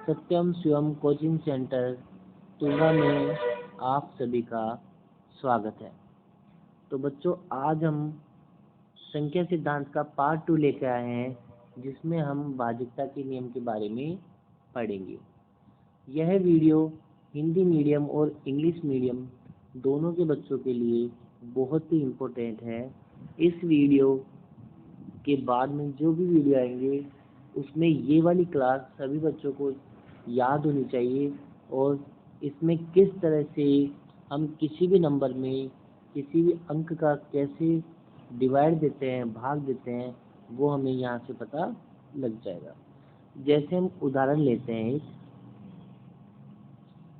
सत्यम Shivam coaching centre Tunga में आप सभी का स्वागत है। तो बच्चों, आज हम संख्या सिद्धांत का पार्ट 2 लेकर आए हैं, जिसमें हम भाज्यता के नियम के बारे में पढ़ेंगे। यह वीडियो हिंदी मीडियम और इंग्लिश मीडियम दोनों के बच्चों के लिए बहुत ही इम्पोर्टेंट है। इस वीडियो के बाद में जो भी वीडियो आएंगे उसमें ये वाली क्लास सभी बच्चों को याद होनी चाहिए, और इसमें किस तरह से हम किसी भी नंबर में किसी भी अंक का कैसे डिवाइड देते हैं, भाग देते हैं, वो हमें यहाँ से पता लग जाएगा। जैसे हम उदाहरण लेते हैं,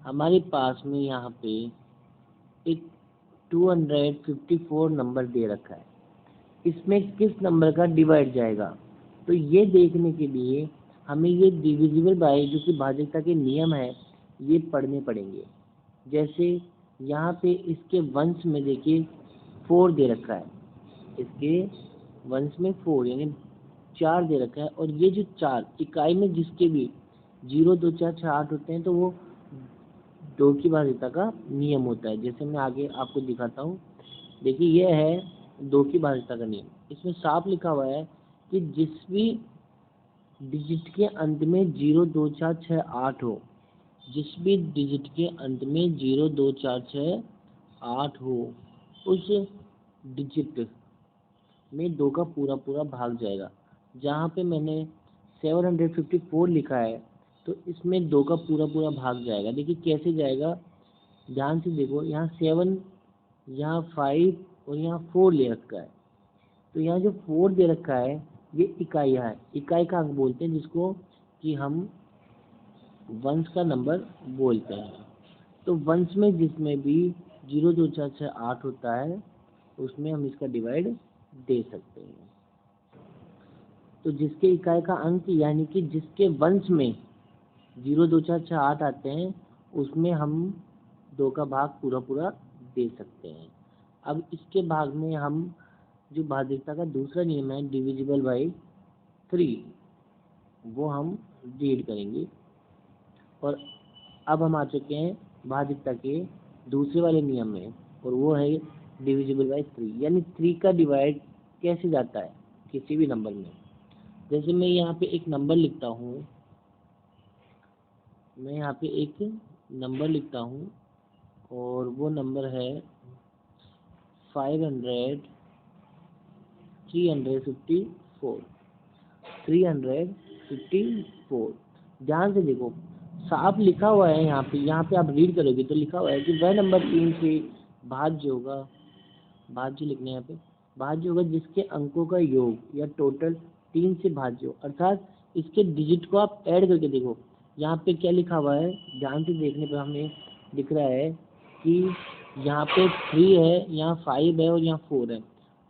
हमारे पास में यहाँ पे एक 254 नंबर दे रखा है। इसमें किस नंबर का डिवाइड जाएगा, तो ये देखने के लिए हमें ये डिविजिबल बाय जो कि भाज्यता के नियम है ये पढ़ने पड़ेंगे। जैसे यहाँ पे इसके वंश में देखिए 4 दे रखा है, इसके वंश में 4 यानी 4 दे रखा है, और ये जो 4 इकाई में जिसके भी 0, 2, 4, 6, 8 होते हैं तो वो 2 की भाज्यता का नियम होता है। जैसे मैं आगे आपको दिखाता हूँ, देखिए ये है 2 की भाज्यता का नियम। इसमें साफ लिखा हुआ है कि जिस भी डिजिट के अंत में 0, 2, 4, 6, 8 हो, जिस भी डिजिट के अंत में 0, 2, 4, 6, 8 हो, उस डिजिट में 2 का पूरा पूरा भाग जाएगा। जहाँ पे मैंने 754 लिखा है तो इसमें 2 का पूरा पूरा भाग जाएगा। देखिए कैसे जाएगा, ध्यान से देखो, यहाँ 7, यहाँ 5 और यहाँ 4 ले रखा है। तो यहाँ जो 4 दे रखा है ये इकाई है, इकाई का अंक बोलते हैं, जिसको कि हम वंश का नंबर बोलते हैं। तो वंश में जिसमें भी 0, 2, 4, 6, 8 होता है उसमें हम इसका डिवाइड दे सकते हैं। तो जिसके इकाई का अंक यानी कि जिसके वंश में 0, 2, 4, 6, 8 आते हैं उसमें हम 2 का भाग पूरा पूरा दे सकते हैं। अब इसके भाग में हम जो भाज्यता का दूसरा नियम है डिविजिबल बाय 3, वो हम रीड करेंगे। और अब हम आ चुके हैं भाज्यता के दूसरे वाले नियम में, और वो है डिविजिबल बाय 3, यानी 3 का डिवाइड कैसे जाता है किसी भी नंबर में। जैसे मैं यहाँ पे एक नंबर लिखता हूँ, और वो नंबर है 354। ध्यान से देखो, साफ लिखा हुआ है यहाँ पे आप रीड करोगे तो लिखा हुआ है कि वह नंबर 3 से भाज्य होगा, भाज्य लिखने यहाँ पे भाज्य होगा जिसके अंकों का योग या टोटल 3 से भाज्य हो। अर्थात इसके डिजिट को आप ऐड करके देखो, यहाँ पे क्या लिखा हुआ है, ध्यान से देखने पर हमें दिख रहा है कि यहाँ पे 3 है, यहाँ 5 है और यहाँ 4 है।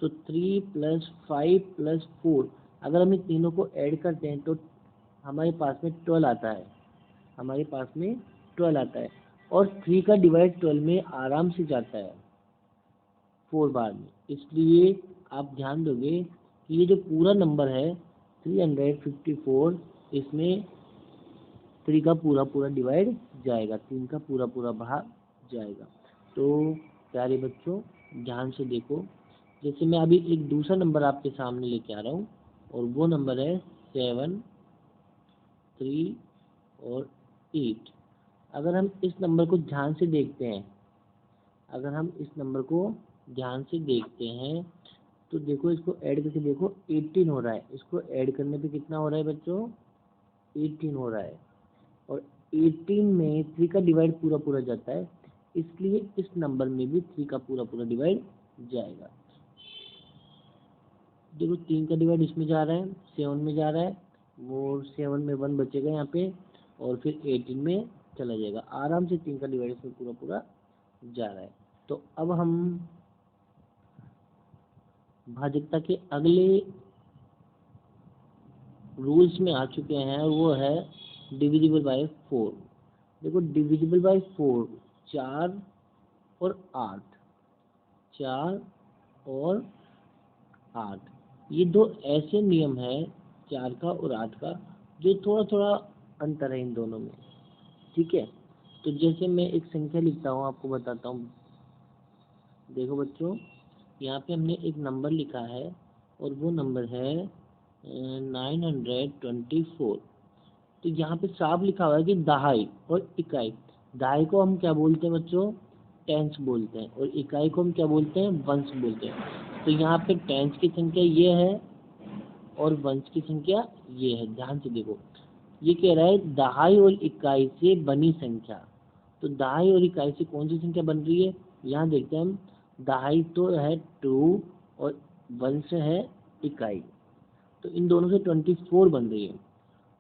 तो 3 + 5 + 4, अगर हम इन तीनों को ऐड करते हैं तो हमारे पास में 12 आता है, और 3 का डिवाइड 12 में आराम से जाता है 4 बार में। इसलिए आप ध्यान दोगे कि ये जो पूरा नंबर है 354, इसमें 3 का पूरा पूरा डिवाइड जाएगा, 3 का पूरा पूरा भाग जाएगा। तो प्यारे बच्चों ध्यान से देखो, जैसे मैं अभी एक दूसरा नंबर आपके सामने लेके आ रहा हूँ, और वो नंबर है 7, 3 और 8। अगर हम इस नंबर को ध्यान से देखते हैं, तो देखो इसको ऐड करके देखो 18 हो रहा है। इसको ऐड करने पे कितना हो रहा है बच्चों, 18 हो रहा है, और 18 में 3 का डिवाइड पूरा पूरा जाता है, इसलिए इस नंबर में भी 3 का पूरा पूरा डिवाइड जाएगा। देखो 3 का डिवाइड इसमें जा रहा है, 7 में जा रहा है, वो 7 में 1 बचेगा यहाँ पे, और फिर 18 में चला जाएगा। आराम से 3 का डिवाइड इसमें पूरा पूरा जा रहा है। तो अब हम भाज्यता के अगले रूल्स में आ चुके हैं, वो है डिविजिबल बाय 4। देखो डिविजिबल बाय 4, 4 और 8, ये 2 ऐसे नियम है 4 का और 8 का जो थोड़ा थोड़ा अंतर है इन दोनों में। ठीक है, तो जैसे मैं एक संख्या लिखता हूँ, आपको बताता हूँ। देखो बच्चों, यहाँ पे हमने एक नंबर लिखा है और वो नंबर है 924। तो यहाँ पे साफ लिखा हुआ है कि दहाई और इकाई। दहाई को हम क्या बोलते हैं बच्चों? टेंस बोलते हैं, और इकाई को हम क्या बोलते हैं? वंश बोलते हैं। तो यहाँ पे टेंस की संख्या ये है और वंश की संख्या ये है। ध्यान से देखो, ये कह रहा है दहाई और इकाई से बनी संख्या। तो दहाई और इकाई से कौन सी संख्या बन रही है? यहाँ देखते हैं हम। दहाई तो है 2 और वंश है इकाई, तो इन दोनों से 24 बन रही है।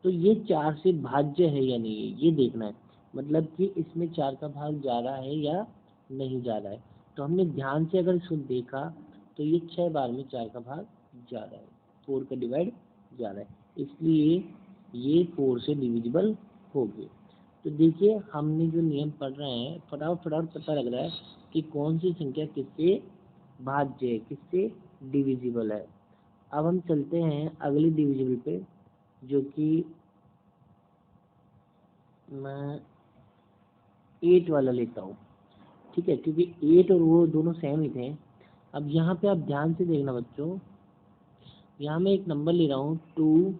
तो ये 4 से भाज्य है या नहीं है, ये देखना है। मतलब कि इसमें 4 का भाग जा रहा है या नहीं जा रहा है। तो हमने ध्यान से अगर इसको देखा तो ये 6 बार में 4 का भाग जा रहा है, 4 का डिवाइड जा रहा है, इसलिए ये 4 से डिविजिबल हो गए। तो देखिए, हमने जो नियम पढ़ रहे हैं, फटाफट फटाफट पता लग रहा है कि कौन सी संख्या किससे भाज्य है, किससे डिविजिबल है। अब हम चलते हैं अगली डिविजिबल पे, जो कि मैं 8 वाला लेता हूँ। ठीक है, क्योंकि 8 और वो दोनों सेम ही थे। अब यहाँ पे आप ध्यान से देखना बच्चों, यहाँ मैं एक नंबर ले रहा हूँ 2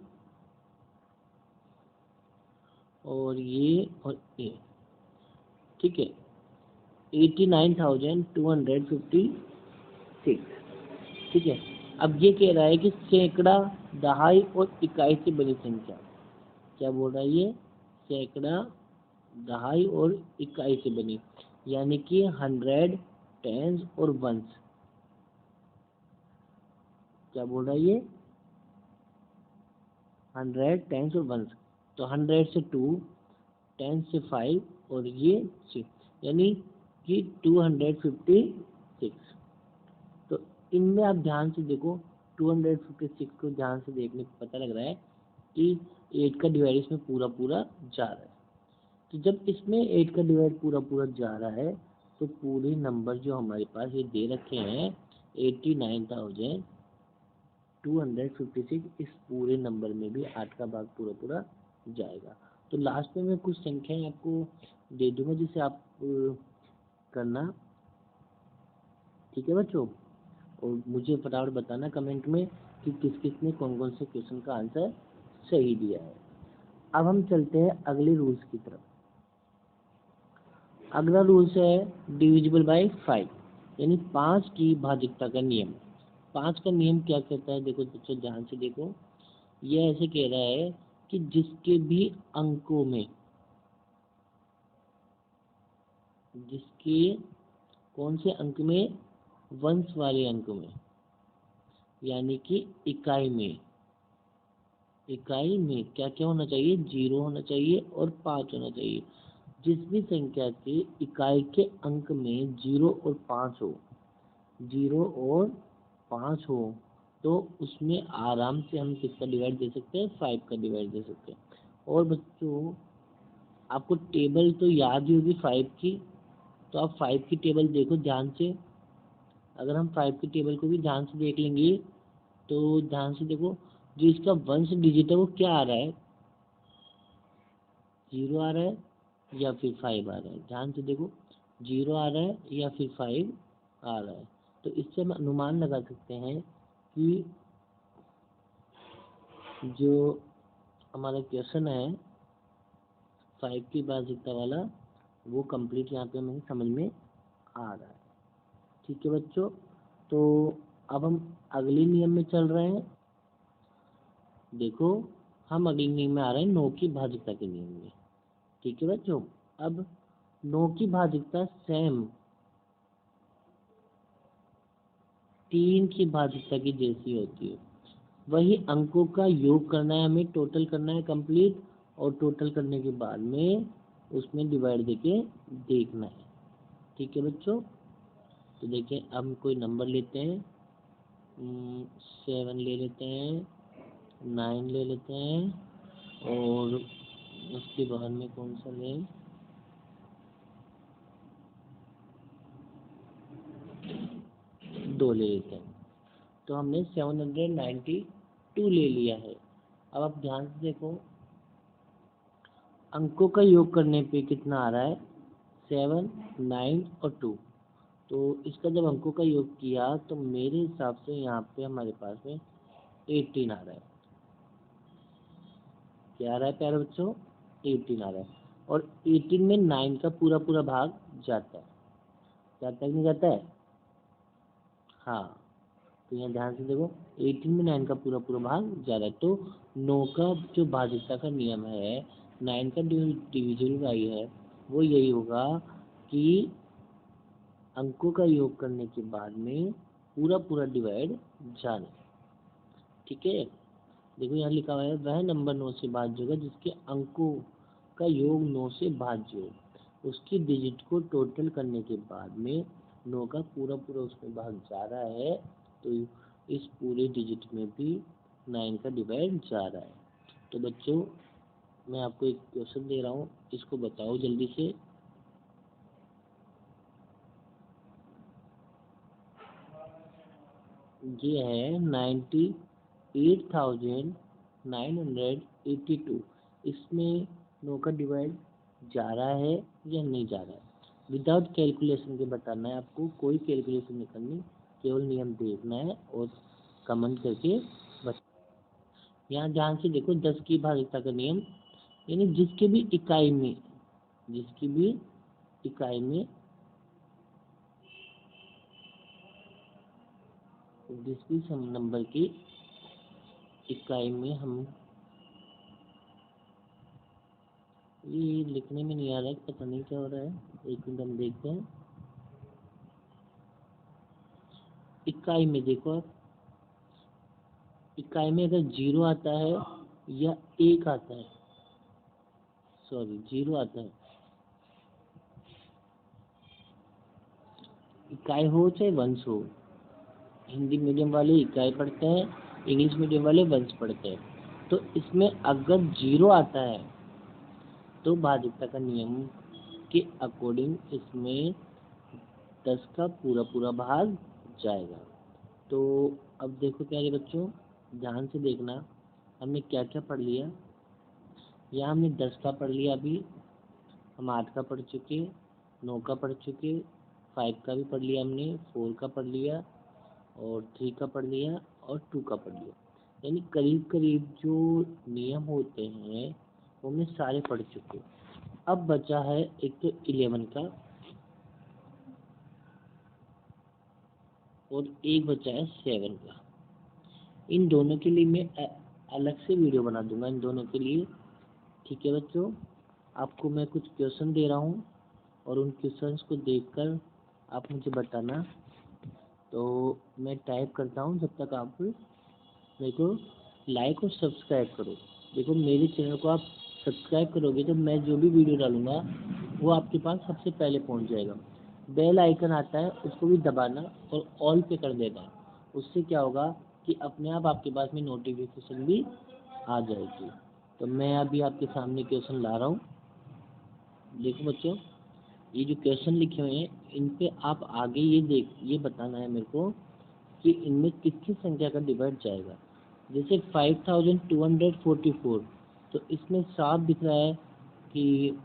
और ये और ए। ठीक है, 89,256। ठीक है, अब ये कह रहा है कि सैकड़ा, दहाई और इकाई से बनी संख्या। क्या बोल रहा है ये? सैकड़ा, दहाई और इकाई से बनी, यानी कि 100, टेंस और वंस। क्या बोल रहा है ये? 100, टेंस और वंस। तो 100 से 2, 10 से 5 और ये 6, यानी कि 256। तो इनमें आप ध्यान से देखो, 256 को ध्यान से देखने को पता लग रहा है कि 8 का डिवाइड इसमें पूरा पूरा जा रहा है। तो जब इसमें 8 का डिवाइड पूरा पूरा जा रहा है, तो पूरे नंबर जो हमारे पास ये दे रखे हैं 89,256, इस पूरे नंबर में भी 8 का भाग पूरा पूरा जाएगा। तो लास्ट में मैं कुछ संख्याएं आपको दे दूंगा, जिसे आप करना। ठीक है बच्चों, और मुझे फटाफट बताना कमेंट में कि किस किस ने कौन कौन से क्वेश्चन का आंसर सही दिया है। अब हम चलते हैं अगले रूल्स की तरफ। अगला रूल्स है डिविजिबल बाय 5, यानी 5 की भाज्यता का नियम। 5 का नियम क्या कहता है? देखो बच्चों, ध्यान से देखो। ये ऐसे कह रहा है कि जिसके भी अंकों में, जिसके कौन से अंक में? वंश वाले अंक में, यानी कि इकाई में। इकाई में क्या क्या होना चाहिए? 0 होना चाहिए और 5 होना चाहिए। जिस भी संख्या के इकाई के अंक में 0 और 5 हो, 0 और 5 हो, तो उसमें आराम से हम किसका डिवाइड दे सकते हैं? 5 का डिवाइड दे सकते हैं। और बच्चों, आपको टेबल तो याद ही होगी 5 की, तो आप 5 की टेबल देखो ध्यान से। अगर हम 5 की टेबल को भी ध्यान से देख लेंगे, तो ध्यान से देखो, जो इसका वंश डिजिट है वो क्या आ रहा है? 0 आ रहा है या फिर 5 आ रहा है? ध्यान से देखो, 0 आ रहा है या फिर 5 आ रहा है। तो इससे हम अनुमान लगा सकते हैं कि जो हमारा क्वेश्चन है 5 की भाज्यता वाला, वो कंप्लीट यहाँ पे हमें समझ में आ रहा है। ठीक है बच्चों, तो अब हम अगले नियम में चल रहे हैं। देखो, हम अगले नियम में आ रहे हैं 9 की भाज्यता के नियम में। ठीक है बच्चों, अब 9 की भाज्यता सेम 3 की भाज्यता की जैसी होती है। वही अंकों का योग करना है हमें, टोटल करना है कंप्लीट, और टोटल करने के बाद में उसमें डिवाइड देके देखना है। ठीक है बच्चों, तो देखिए, अब हम कोई नंबर लेते हैं, 7 ले लेते हैं, 9 ले लेते हैं, और उसके बाद में कौन सा लें? 2 ले लेते हैं। तो हमने 792 ले लिया है। अब आप ध्यान से देखो, अंकों का योग करने पे कितना आ रहा है, 7, 9 और 2। तो इसका जब अंकों का योग किया तो मेरे हिसाब से यहाँ पे हमारे पास में 18 आ रहा है। क्या आ रहा है प्यारे बच्चों, 18 आ रहा है। और 18 में 9 का पूरा पूरा भाग जाता है, जाता है कि नहीं जाता है? हाँ, तो यहाँ ध्यान से देखो, 18 में 9 का पूरा पूरा भाग जा रहा है। तो 9 का जो भाज्यता का नियम है, 9 का डिविजिबल बाई है, वो यही होगा कि अंकों का योग करने के बाद में पूरा पूरा डिवाइड जाना। ठीक है, देखो यहाँ लिखा हुआ है, वह नंबर 9 से भाज्य होगा जिसके अंकों का योग 9 से भाज्य हो। उसकी डिजिट को टोटल करने के बाद में 9 का पूरा पूरा उसमें भाग जा रहा है, तो इस पूरे डिजिट में भी 9 का डिवाइड जा रहा है। तो बच्चों, मैं आपको एक क्वेश्चन दे रहा हूँ, इसको बताओ जल्दी से। ये है 98,982। इसमें 9 का डिवाइड जा रहा है या नहीं जा रहा है? विदाउट कैलकुलेशन के बताना है आपको, कोई कैलकुलेशन नहीं करनी, केवल नियम देखना है और कमेंट करके बता। यहाँ ध्यान से देखो, 10 की भाज्यता का नियम, यानी जिसके भी इकाई में, जिसकी भी इकाई में, जिस भी नंबर की इकाई में हम, ये लिखने में नहीं आ रहा है, पता नहीं क्या हो रहा है, एक मिनट हम देखते हैं। इकाई में देखो आप, इकाई में अगर 0 आता है या 1 आता है, सॉरी 0 आता है, इकाई हो चाहे वंश हो, हिंदी मीडियम वाले इकाई पढ़ते हैं, इंग्लिश मीडियम वाले वंश पढ़ते हैं। तो इसमें अगर 0 आता है तो भाज्यता का नियम के अकॉर्डिंग इसमें 10 का पूरा पूरा भाग जाएगा। तो अब देखो प्यारे बच्चों, ध्यान से देखना, हमने क्या क्या पढ़ लिया। यहाँ हमने 10 का पढ़ लिया, अभी हम 8 का पढ़ चुके, 9 का पढ़ चुके, 5 का भी पढ़ लिया हमने, 4 का पढ़ लिया और 3 का पढ़ लिया और 2 का पढ़ लिया। यानी करीब करीब जो नियम होते हैं वो हमने सारे पढ़ चुके। अब बचा है एक तो 11 का और एक बचा है 7 का। इन दोनों के लिए मैं अलग से वीडियो बना दूंगा इन दोनों के लिए। ठीक है बच्चों, आपको मैं कुछ क्वेश्चन दे रहा हूँ और उन क्वेश्चंस को देखकर आप मुझे बताना। तो मैं टाइप करता हूँ, जब तक आप मेरे को लाइक और सब्सक्राइब करो। देखो, मेरे चैनल को आप सब्सक्राइब करोगे तो मैं जो भी वीडियो डालूँगा वो आपके पास सबसे पहले पहुँच जाएगा। बेल आइकन आता है, उसको भी दबाना और ऑल पे कर देना। उससे क्या होगा कि अपने आप आपके पास में नोटिफिकेशन भी आ जाएगी। तो मैं अभी आपके सामने क्वेश्चन ला रहा हूँ। देखो बच्चों, ये जो क्वेश्चन लिखे हुए हैं इन पे आप आगे ये बताना है मेरे को कि इनमें किसकी संख्या का डिवाइड जाएगा। जैसे 5244, तो इसमें साफ दिख रहा है कि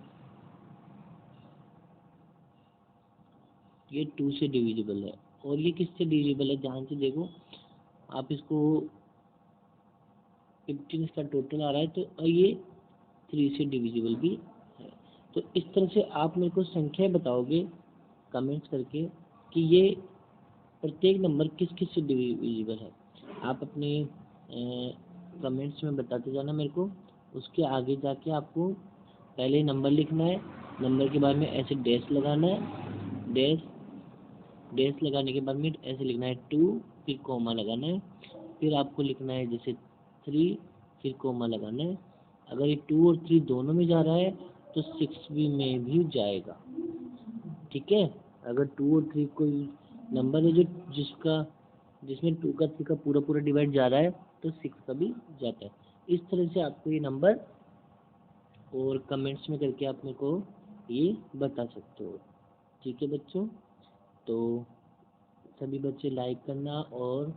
ये 2 से डिविजिबल है। और ये किससे डिविजिबल है, ध्यान से देखो आप, इसको 15 इसका टोटल आ रहा है, तो और ये 3 से डिविजिबल भी है। तो इस तरह से आप मेरे को संख्या बताओगे कमेंट्स करके कि ये प्रत्येक नंबर किस किस से डिविजिबल है। आप अपने कमेंट्स में बताते जाना मेरे को। उसके आगे जाके आपको पहले नंबर लिखना है, नंबर के बाद में ऐसे डैश लगाना है, डैश डैश लगाने के बाद में ऐसे लिखना है 2, फिर कोमा लगाना है, फिर आपको लिखना है जैसे 3, फिर कोमा लगाना है। अगर ये 2 और 3 दोनों में जा रहा है तो 6 भी में भी जाएगा। ठीक है, अगर 2 और 3 कोई नंबर है जो जिसमें 2 का 3 का पूरा पूरा डिवाइड जा रहा है तो 6 का भी जाता है। इस तरह से आपको ये नंबर और कमेंट्स में करके आप मेरे को ये बता सकते हो। ठीक है बच्चों, तो सभी बच्चे लाइक करना और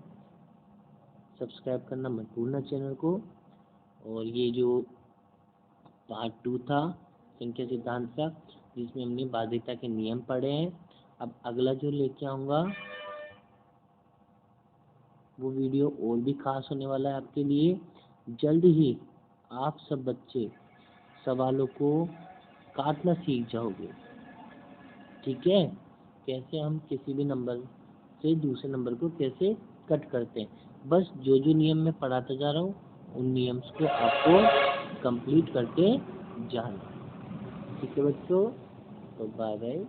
सब्सक्राइब करना मत भूलना चैनल को। और ये जो पार्ट 2 था संख्या सिद्धांत का, जिसमें हमने बाध्यता के नियम पढ़े हैं। अब अगला जो लेके आऊँगा वो वीडियो और भी खास होने वाला है आपके लिए। जल्द ही आप सब बच्चे सवालों को काटना सीख जाओगे, ठीक है? कैसे हम किसी भी नंबर से दूसरे नंबर को कैसे कट करते हैं। बस जो जो नियम मैं पढ़ाता जा रहा हूँ उन नियम्स को आपको कंप्लीट करके जाना, ठीक है बच्चों? तो बाय बाय।